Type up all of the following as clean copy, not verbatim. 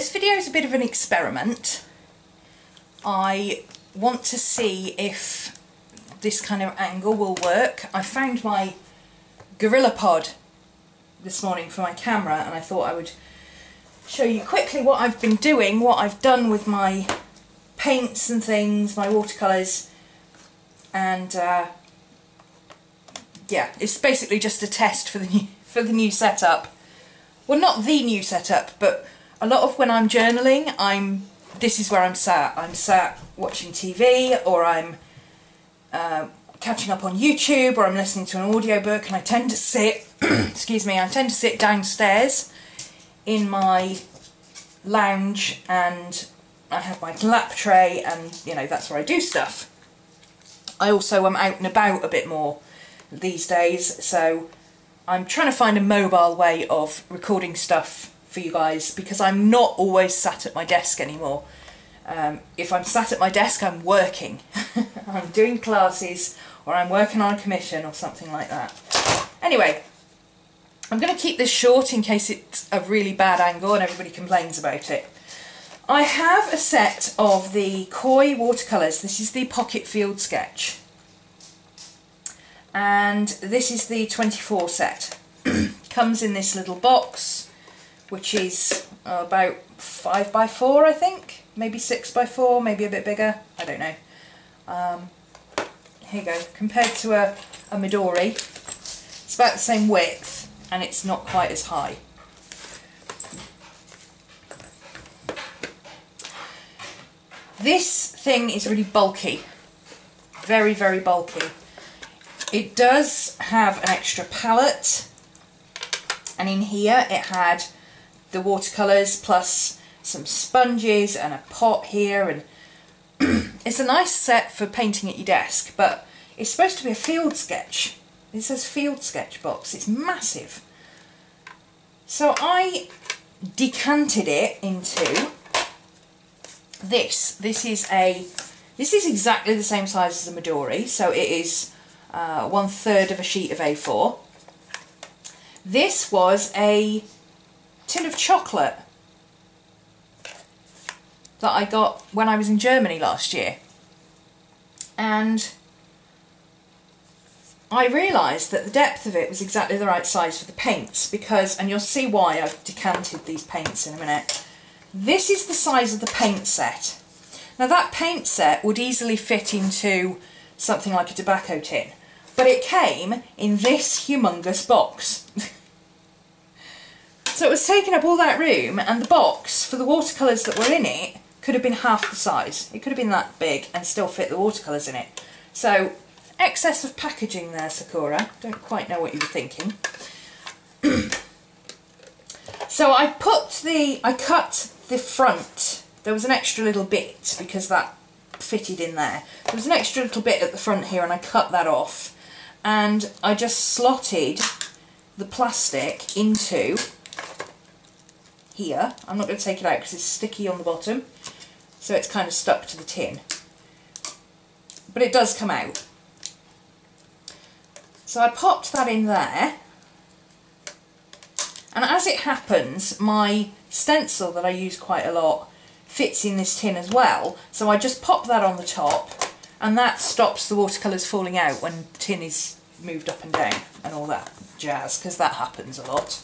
this video is a bit of an experiment. I want to see if this kind of angle will work. I found my Gorilla Pod this morning for my camera and I thought I would show you quickly what I've been doing, what I've done with my paints and things, my watercolours, and yeah, it's basically just a test for the new setup. Well, not the new setup, but a lot of when I'm journaling, this is where I'm sat. I'm sat watching TV, or I'm catching up on YouTube, or I'm listening to an audiobook, and I tend to sit, excuse me, I tend to sit downstairs in my lounge, and I have my lap tray, and you know, that's where I do stuff. I also am out and about a bit more these days, so I'm trying to find a mobile way of recording stuff for you guys, because I'm not always sat at my desk anymore. If I'm sat at my desk, I'm working. I'm doing classes, or I'm working on a commission or something like that. Anyway, I'm going to keep this short in case it's a really bad angle and everybody complains about it. I have a set of the Koi watercolours. This is the Pocket Field Sketch. And this is the 24 set. Comes in this little box, which is about 5x4, I think. Maybe 6x4, maybe a bit bigger. I don't know. Here you go. Compared to a Midori, it's about the same width, and it's not quite as high. This thing is really bulky. Very, very bulky. It does have an extra palette, and in here it had the watercolours plus some sponges and a pot here, and it's a nice set for painting at your desk, but it's supposed to be a field sketch. It says field sketch box. It's massive. So I decanted it into this. This is exactly the same size as a Midori, so it is 1/3 of a sheet of A4. This was a tin of chocolate that I got when I was in Germany last year, and I realised that the depth of it was exactly the right size for the paints, because, and you'll see why I've decanted these paints in a minute, this is the size of the paint set. Now that paint set would easily fit into something like a tobacco tin, but it came in this humongous box. So it was taking up all that room, and the box for the watercolours that were in it could have been half the size. It could have been that big and still fit the watercolours in it. So, excess of packaging there, Sakura. Don't quite know what you were thinking. So I cut the front. There was an extra little bit because that fitted in there. There was an extra little bit at the front here, and I cut that off. And I just slotted the plastic into here. I'm not going to take it out because it's sticky on the bottom, so it's kind of stuck to the tin. But it does come out. So I popped that in there, and as it happens, my stencil that I use quite a lot fits in this tin as well, so I just pop that on the top, and that stops the watercolours falling out when the tin is moved up and down and all that jazz, because that happens a lot.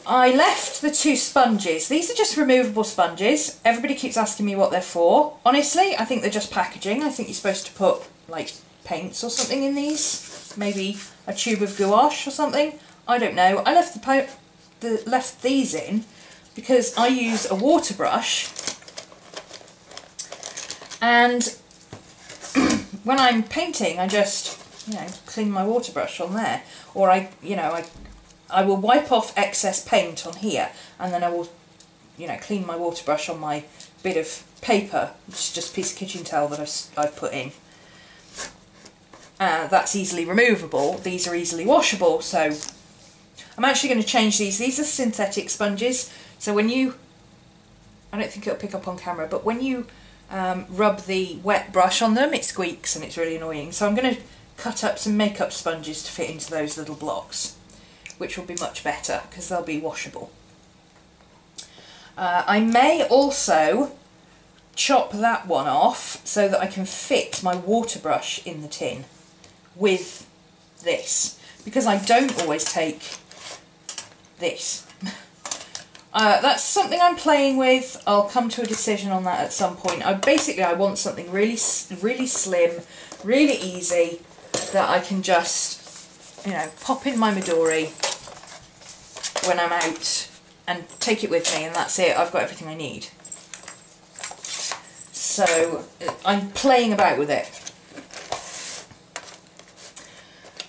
I left the two sponges. These are just removable sponges. Everybody keeps asking me what they're for. Honestly, I think they're just packaging. I think you're supposed to put like paints or something in these. Maybe a tube of gouache or something. I don't know. I left these in because I use a water brush, and when I'm painting I just, you know, clean my water brush on there, or I will wipe off excess paint on here, and then I will, you know, clean my water brush on my bit of paper, which is just a piece of kitchen towel that I've put in. That's easily removable. These are easily washable, so I'm actually going to change these. These are synthetic sponges, so when you, I don't think it'll pick up on camera, but when you rub the wet brush on them, it squeaks and it's really annoying. So I'm going to cut up some makeup sponges to fit into those little blocks, which will be much better because they'll be washable. I may also chop that one off so that I can fit my water brush in the tin with this, because I don't always take this. That's something I'm playing with. I'll come to a decision on that at some point. Basically I want something really slim, really easy, that I can just, you know, pop in my Midori when I'm out and take it with me, and that's it. I've got everything I need. So I'm playing about with it.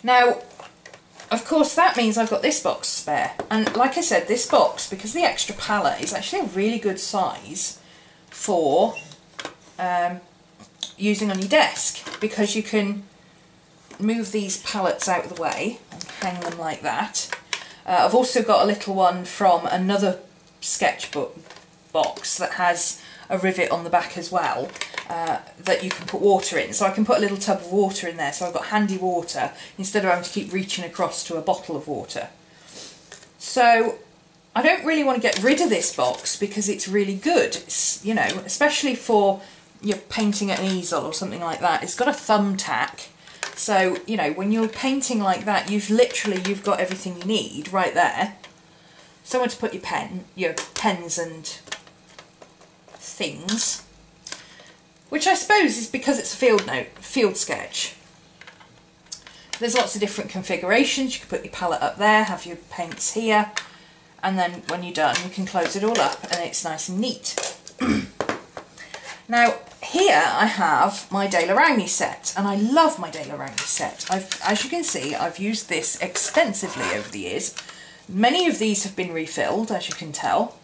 Now, of course, that means I've got this box spare. And like I said, this box, because the extra palette, is actually a really good size for using on your desk, because you can move these palettes out of the way and hang them like that. I've also got a little one from another sketchbook box that has a rivet on the back as well, that you can put water in. So I can put a little tub of water in there, so I've got handy water instead of having to keep reaching across to a bottle of water. So I don't really want to get rid of this box because it's really good. It's, you know, especially for you're painting at an easel or something like that. It's got a thumbtack. So, you know, when you're painting like that, you've got everything you need right there. Somewhere to put your pens and things. Which I suppose is because it's a field sketch. There's lots of different configurations. You can put your palette up there, have your paints here, and then when you're done, you can close it all up and it's nice and neat. Now, here I have my Daler Rowney set, and I love my Daler Rowney set. As you can see, I've used this extensively over the years. Many of these have been refilled, as you can tell,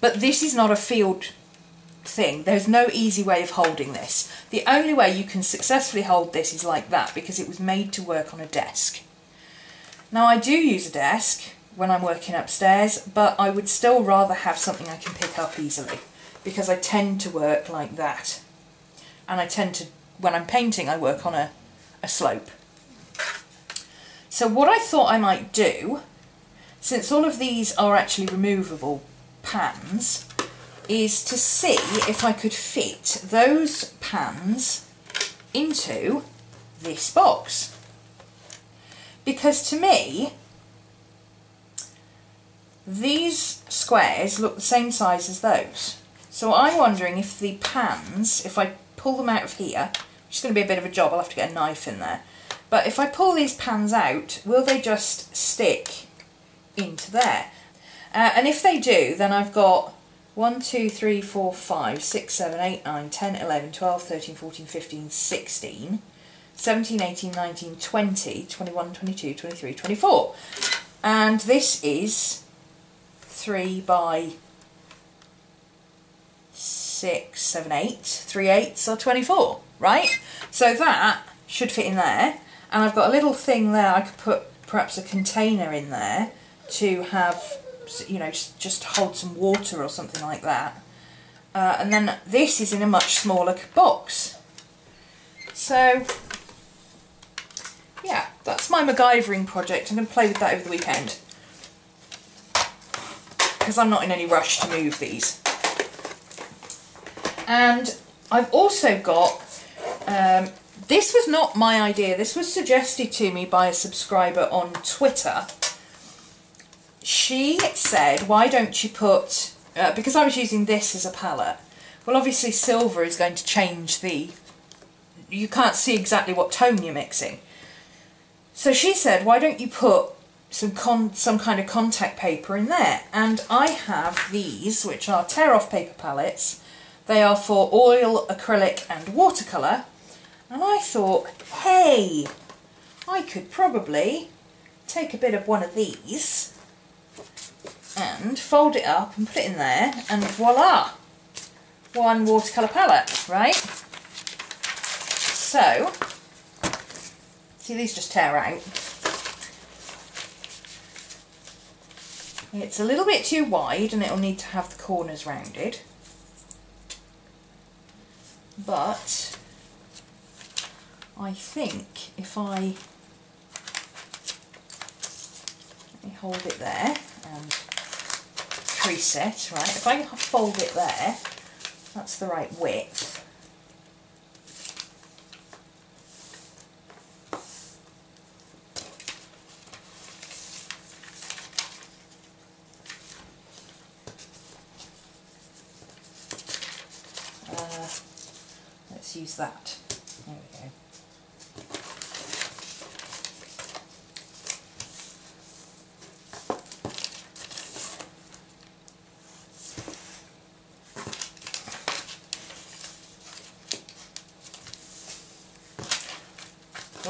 but this is not a field thing. There's no easy way of holding this. The only way you can successfully hold this is like that, because it was made to work on a desk. Now, I do use a desk when I'm working upstairs, but I would still rather have something I can pick up easily, because I tend to work like that. And I tend to, when I'm painting, I work on a slope. So what I thought I might do, since all of these are actually removable pans, is to see if I could fit those pans into this box. Because to me, these squares look the same size as those. So I'm wondering if the pans, if I pull them out of here, which is going to be a bit of a job, I'll have to get a knife in there, but if I pull these pans out, will they just stick into there? And if they do, then I've got 1, 2, 3, 4, 5, 6, 7, 8, 9, 10, 11, 12, 13, 14, 15, 16, 17, 18, 19, 20, 21, 22, 23, 24. And this is 3 by 6, 7, 8, 3/8 or 24, right? So that should fit in there. And I've got a little thing there, I could put perhaps a container in there to have, you know, just hold some water or something like that. And then this is in a much smaller box. So, yeah, that's my MacGyvering project. I'm going to play with that over the weekend, because I'm not in any rush to move these. And I've also got, this was not my idea, this was suggested to me by a subscriber on Twitter. She said, why don't you put, because I was using this as a palette, well obviously silver is going to change you can't see exactly what tone you're mixing. So she said, why don't you put some kind of contact paper in there? And I have these, which are tear-off paper palettes. They are for oil, acrylic and watercolour. And I thought, hey, I could probably take a bit of one of these and fold it up and put it in there, and voila, one watercolour palette, right? So, see, these just tear out. It's a little bit too wide and it'll need to have the corners rounded, but I think if let me hold it there and preset, right, if I fold it there, that's the right width. Let's use that. There we go.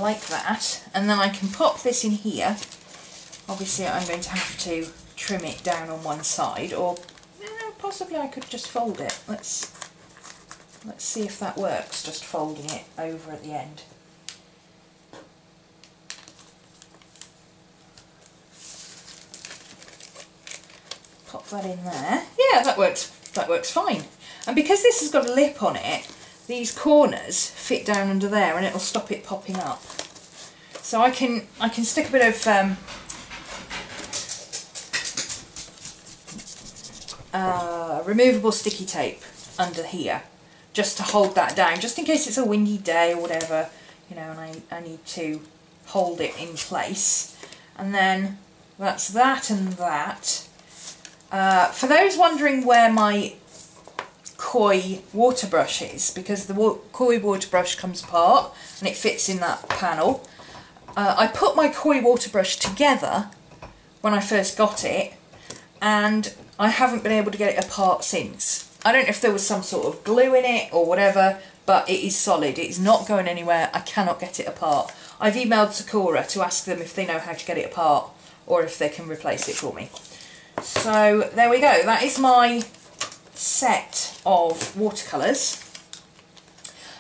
Like that, and then I can pop this in here. Obviously I'm going to have to trim it down on one side, or possibly I could just fold it. Let's see if that works, just folding it over at the end. Pop that in there. Yeah, that works fine. And because this has got a lip on it, these corners fit down under there and it'll stop it popping up. So I can stick a bit of removable sticky tape under here just to hold that down, just in case it's a windy day or whatever, you know, and I need to hold it in place. And then that's that and that. For those wondering where my koi water brush is, because the koi water brush comes apart and it fits in that panel, I put my koi water brush together when I first got it, and I haven't been able to get it apart since. I don't know if there was some sort of glue in it or whatever, but it is solid. It is not going anywhere. I cannot get it apart. I've emailed Sakura to ask them if they know how to get it apart or if they can replace it for me. So there we go. That is my set of watercolours.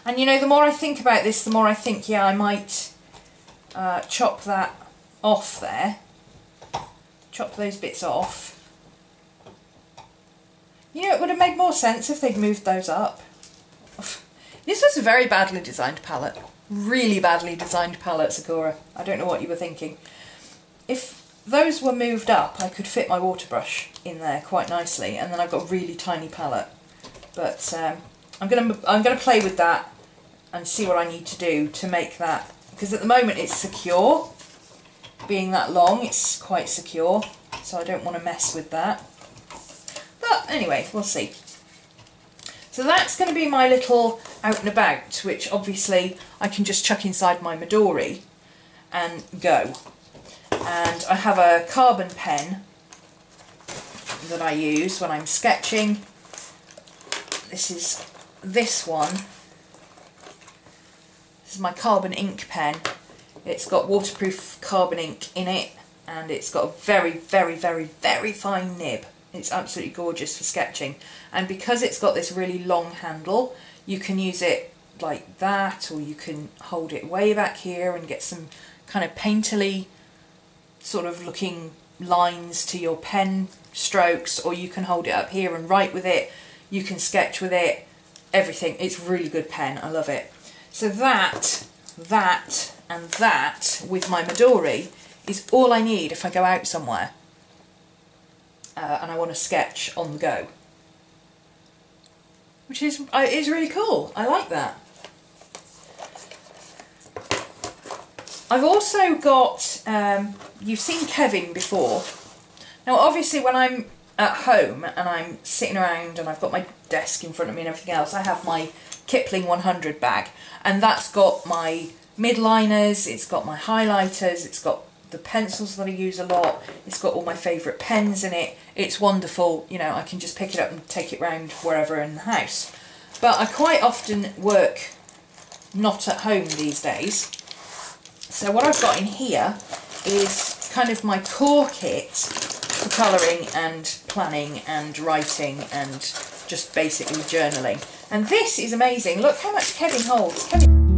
And you know, the more I think about this, the more I think, yeah, I might chop that off there. Chop those bits off. You know, it would have made more sense if they'd moved those up. This was a very badly designed palette. Really badly designed palette, Sakura. I don't know what you were thinking. If those were moved up, I could fit my water brush in there quite nicely, and then I've got a really tiny palette. But I'm gonna play with that and see what I need to do to make that, because at the moment it's secure. Being that long, it's quite secure, so I don't want to mess with that. But anyway, we'll see. So that's going to be my little out and about, which obviously I can just chuck inside my Midori and go. And I have a carbon pen that I use when I'm sketching. This is this one. This is my carbon ink pen. It's got waterproof carbon ink in it, and it's got a very, very, very, very fine nib. It's absolutely gorgeous for sketching. And because it's got this really long handle, you can use it like that, or you can hold it way back here and get some kind of painterly sort of looking lines to your pen strokes, or you can hold it up here and write with it. You can sketch with it, everything. It's a really good pen, I love it. So that and that with my Midori is all I need if I go out somewhere and I want to sketch on the go, which is really cool. I like that. I've also got, you've seen Kevin before. Now obviously when I'm at home and I'm sitting around and I've got my desk in front of me and everything else, I have my Kipling 100 bag, and that's got my midliners, it's got my highlighters, it's got the pencils that I use a lot, it's got all my favourite pens in it. It's wonderful, you know, I can just pick it up and take it round wherever in the house. But I quite often work not at home these days. So what I've got in here is kind of my core kit for colouring and planning and writing and just basically journaling. And this is amazing. Look how much Kevin holds. Kevin